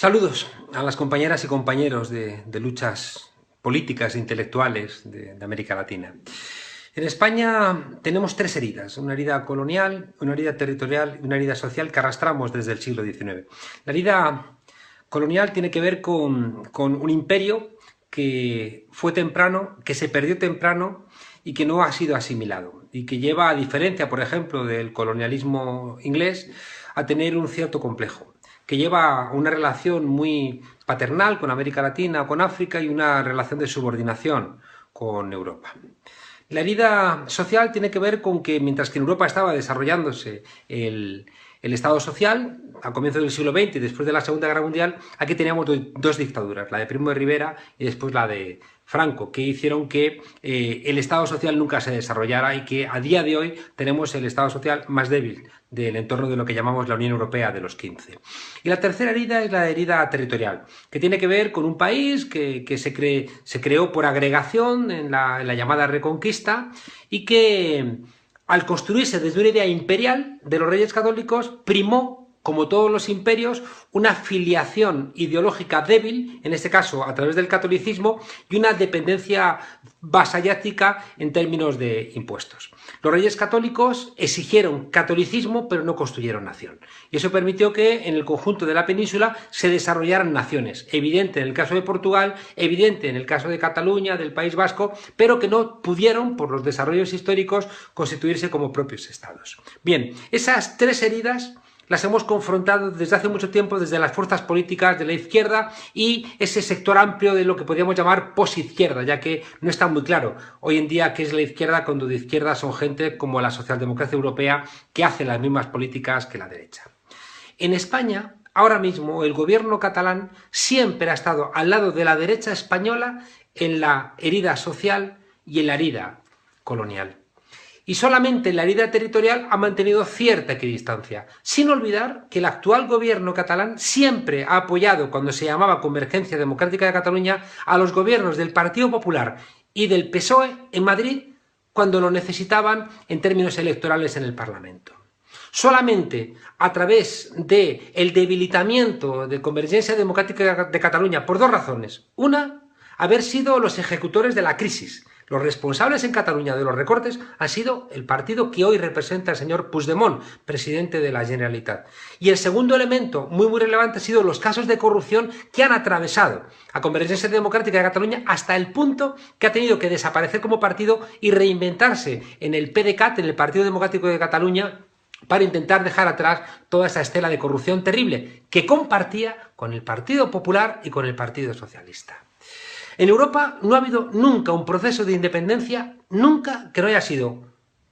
Saludos a las compañeras y compañeros de luchas políticas e intelectuales de América Latina. En España tenemos tres heridas: una herida colonial, una herida territorial y una herida social que arrastramos desde el siglo XIX. La herida colonial tiene que ver con un imperio que fue temprano, que se perdió temprano y que no ha sido asimilado, y que lleva, a diferencia, por ejemplo, del colonialismo inglés, a tener un cierto complejo, que lleva una relación muy paternal con América Latina, con África, y una relación de subordinación con Europa. La herida social tiene que ver con que mientras que en Europa estaba desarrollándose el Estado social, a comienzos del siglo XX y después de la Segunda Guerra Mundial, aquí teníamos dos dictaduras, la de Primo de Rivera y después la de Franco, que hicieron que el Estado social nunca se desarrollara y que a día de hoy tenemos el Estado social más débil del entorno de lo que llamamos la Unión Europea de los 15. Y la tercera herida es la herida territorial, que tiene que ver con un país que se creó por agregación en la llamada Reconquista, y que al construirse desde una idea imperial de los Reyes Católicos primó, como todos los imperios, una filiación ideológica débil, en este caso a través del catolicismo, y una dependencia vasallática en términos de impuestos. Los Reyes Católicos exigieron catolicismo, pero no construyeron nación. Y eso permitió que en el conjunto de la península se desarrollaran naciones. Evidente en el caso de Portugal, evidente en el caso de Cataluña, del País Vasco, pero que no pudieron, por los desarrollos históricos, constituirse como propios estados. Bien, esas tres heridas las hemos confrontado desde hace mucho tiempo desde las fuerzas políticas de la izquierda y ese sector amplio de lo que podríamos llamar posizquierda, ya que no está muy claro hoy en día qué es la izquierda, cuando de izquierda son gente como la socialdemocracia europea, que hace las mismas políticas que la derecha. En España, ahora mismo, el gobierno catalán siempre ha estado al lado de la derecha española en la herida social y en la herida colonial. Y solamente la herida territorial ha mantenido cierta equidistancia, sin olvidar que el actual gobierno catalán siempre ha apoyado, cuando se llamaba Convergencia Democrática de Cataluña, a los gobiernos del Partido Popular y del PSOE en Madrid cuando lo necesitaban en términos electorales en el Parlamento. Solamente a través del debilitamiento de Convergencia Democrática de Cataluña, por dos razones. Una, haber sido los ejecutores de la crisis. Los responsables en Cataluña de los recortes han sido el partido que hoy representa el señor Puigdemont, presidente de la Generalitat. Y el segundo elemento muy relevante ha sido los casos de corrupción que han atravesado a Convergencia Democrática de Cataluña hasta el punto que ha tenido que desaparecer como partido y reinventarse en el PDeCAT, en el Partido Democrático de Cataluña, para intentar dejar atrás toda esa estela de corrupción terrible que compartía con el Partido Popular y con el Partido Socialista. En Europa no ha habido nunca un proceso de independencia, nunca, que no haya sido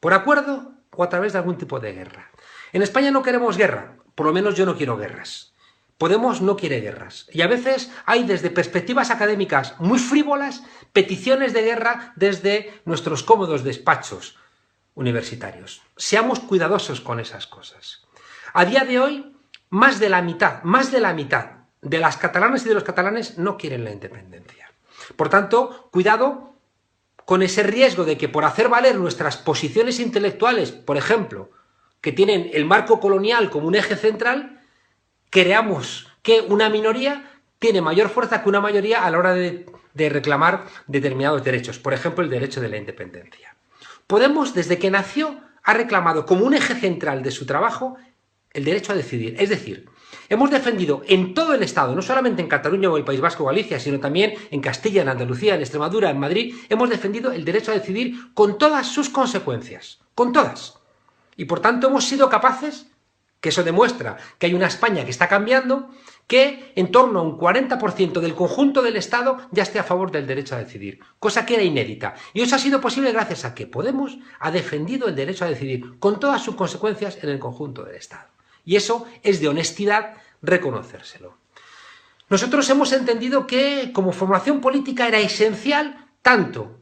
por acuerdo o a través de algún tipo de guerra. En España no queremos guerra, por lo menos yo no quiero guerras. Podemos no quiere guerras. Y a veces hay, desde perspectivas académicas muy frívolas, peticiones de guerra desde nuestros cómodos despachos universitarios. Seamos cuidadosos con esas cosas. A día de hoy, más de la mitad de las catalanas y de los catalanes no quieren la independencia. Por tanto, cuidado con ese riesgo de que por hacer valer nuestras posiciones intelectuales, por ejemplo, que tienen el marco colonial como un eje central, creamos que una minoría tiene mayor fuerza que una mayoría a la hora de reclamar determinados derechos, por ejemplo, el derecho de la independencia. Podemos, desde que nació, ha reclamado como un eje central de su trabajo el derecho a decidir. Es decir, hemos defendido en todo el Estado, no solamente en Cataluña o el País Vasco o Galicia, sino también en Castilla, en Andalucía, en Extremadura, en Madrid, hemos defendido el derecho a decidir con todas sus consecuencias, con todas. Y por tanto hemos sido capaces, que eso demuestra que hay una España que está cambiando, que en torno a un 40% del conjunto del Estado ya esté a favor del derecho a decidir, cosa que era inédita. Y eso ha sido posible gracias a que Podemos ha defendido el derecho a decidir con todas sus consecuencias en el conjunto del Estado. Y eso es de honestidad reconocérselo. Nosotros hemos entendido que como formación política era esencial tanto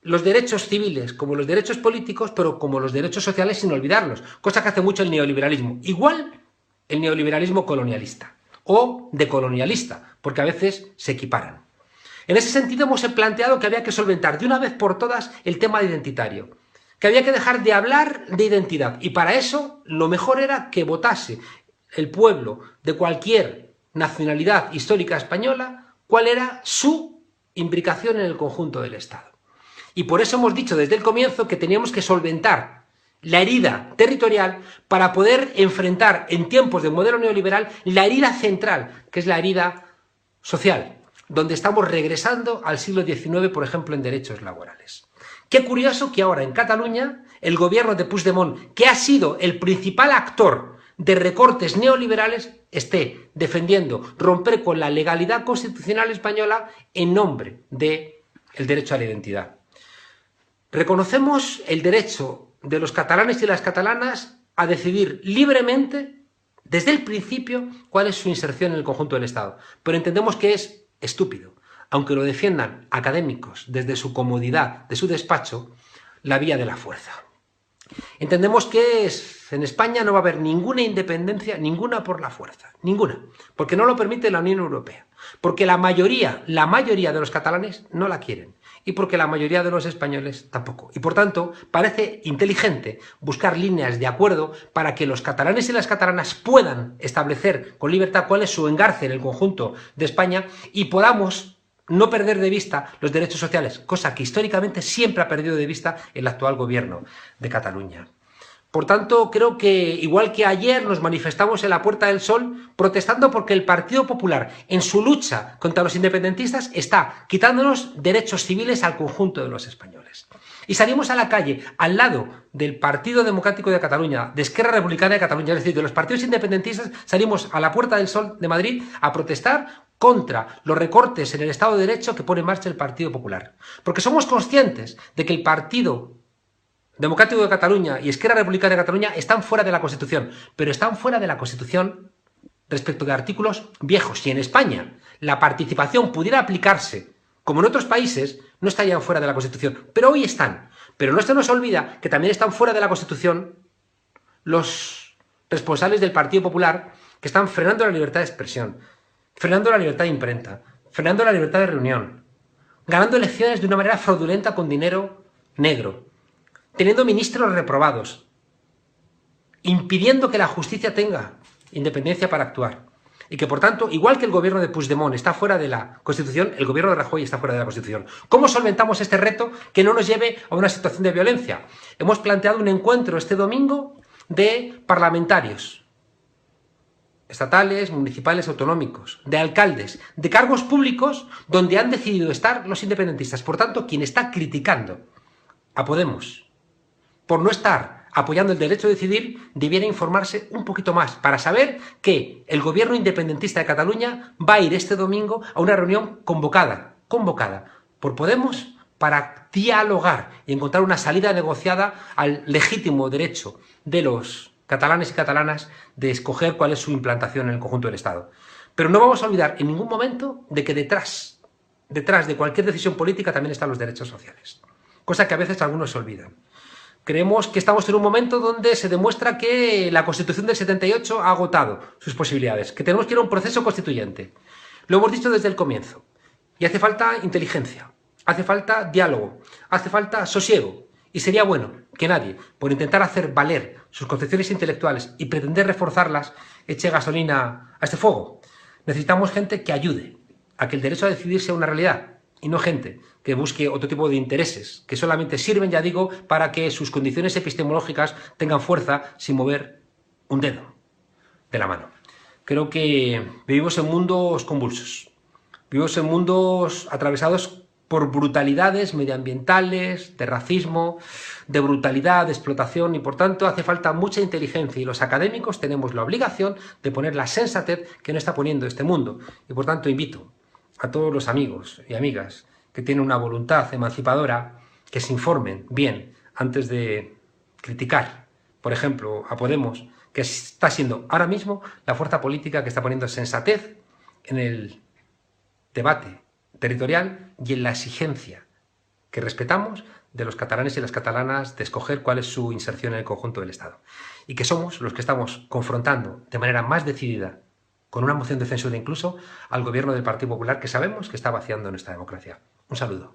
los derechos civiles como los derechos políticos, pero como los derechos sociales sin olvidarlos, cosa que hace mucho el neoliberalismo. Igual el neoliberalismo colonialista o decolonialista, porque a veces se equiparan. En ese sentido hemos planteado que había que solventar de una vez por todas el tema identitario, que había que dejar de hablar de identidad, y para eso lo mejor era que votase el pueblo de cualquier nacionalidad histórica española, cuál era su imbricación en el conjunto del Estado. Y por eso hemos dicho desde el comienzo que teníamos que solventar la herida territorial para poder enfrentar en tiempos del modelo neoliberal la herida central, que es la herida social, donde estamos regresando al siglo XIX, por ejemplo, en derechos laborales. Qué curioso que ahora en Cataluña el gobierno de Puigdemont, que ha sido el principal actor de recortes neoliberales, esté defendiendo romper con la legalidad constitucional española en nombre del derecho a la identidad. Reconocemos el derecho de los catalanes y las catalanas a decidir libremente, desde el principio, cuál es su inserción en el conjunto del Estado. Pero entendemos que es estúpido, aunque lo defiendan académicos desde su comodidad, de su despacho, la vía de la fuerza. Entendemos que en España no va a haber ninguna independencia, ninguna por la fuerza, ninguna, porque no lo permite la Unión Europea, porque la mayoría de los catalanes no la quieren y porque la mayoría de los españoles tampoco. Y por tanto, parece inteligente buscar líneas de acuerdo para que los catalanes y las catalanas puedan establecer con libertad cuál es su engarce en el conjunto de España y podamos no perder de vista los derechos sociales, cosa que históricamente siempre ha perdido de vista el actual gobierno de Cataluña. Por tanto, creo que, igual que ayer nos manifestamos en la Puerta del Sol protestando porque el Partido Popular, en su lucha contra los independentistas, está quitándonos derechos civiles al conjunto de los españoles. Y salimos a la calle, al lado del Partido Democrático de Cataluña, de Esquerra Republicana de Cataluña, es decir, de los partidos independentistas, salimos a la Puerta del Sol de Madrid a protestar contra los recortes en el Estado de Derecho que pone en marcha el Partido Popular. Porque somos conscientes de que el Partido Democrático de Cataluña y Esquerra Republicana de Cataluña están fuera de la Constitución, pero están fuera de la Constitución respecto de artículos viejos. Si en España la participación pudiera aplicarse como en otros países, no estarían fuera de la Constitución, pero hoy están. Pero no se nos olvida que también están fuera de la Constitución los responsables del Partido Popular que están frenando la libertad de expresión, frenando la libertad de imprenta, frenando la libertad de reunión, ganando elecciones de una manera fraudulenta con dinero negro, teniendo ministros reprobados, impidiendo que la justicia tenga independencia para actuar. Y que, por tanto, igual que el gobierno de Puigdemont está fuera de la Constitución, el gobierno de Rajoy está fuera de la Constitución. ¿Cómo solventamos este reto que no nos lleve a una situación de violencia? Hemos planteado un encuentro este domingo de parlamentarios estatales, municipales, autonómicos, de alcaldes, de cargos públicos donde han decidido estar los independentistas. Por tanto, quien está criticando a Podemos por no estar apoyando el derecho a decidir, debiera informarse un poquito más para saber que el gobierno independentista de Cataluña va a ir este domingo a una reunión convocada por Podemos para dialogar y encontrar una salida negociada al legítimo derecho de los catalanes y catalanas de escoger cuál es su implantación en el conjunto del Estado. Pero no vamos a olvidar en ningún momento de que detrás de cualquier decisión política también están los derechos sociales, cosa que a veces algunos se olvidan. Creemos que estamos en un momento donde se demuestra que la Constitución del 78 ha agotado sus posibilidades, que tenemos que ir a un proceso constituyente. Lo hemos dicho desde el comienzo. Y hace falta inteligencia, hace falta diálogo, hace falta sosiego. Y sería bueno que nadie, por intentar hacer valer sus concepciones intelectuales y pretender reforzarlas, eche gasolina a este fuego. Necesitamos gente que ayude a que el derecho a decidir sea una realidad, y no gente que busque otro tipo de intereses, que solamente sirven, ya digo, para que sus condiciones epistemológicas tengan fuerza sin mover un dedo de la mano. Creo que vivimos en mundos convulsos, vivimos en mundos atravesados por brutalidades medioambientales, de racismo, de brutalidad, de explotación, y por tanto hace falta mucha inteligencia, y los académicos tenemos la obligación de poner la sensatez que no está poniendo este mundo. Y por tanto invito a todos los amigos y amigas que tienen una voluntad emancipadora que se informen bien antes de criticar, por ejemplo, a Podemos, que está siendo ahora mismo la fuerza política que está poniendo sensatez en el debate territorial y en la exigencia que respetamos de los catalanes y las catalanas de escoger cuál es su inserción en el conjunto del Estado. Y que somos los que estamos confrontando de manera más decidida, con una moción de censura incluso, al gobierno del Partido Popular, que sabemos que está vaciando nuestra democracia. Un saludo.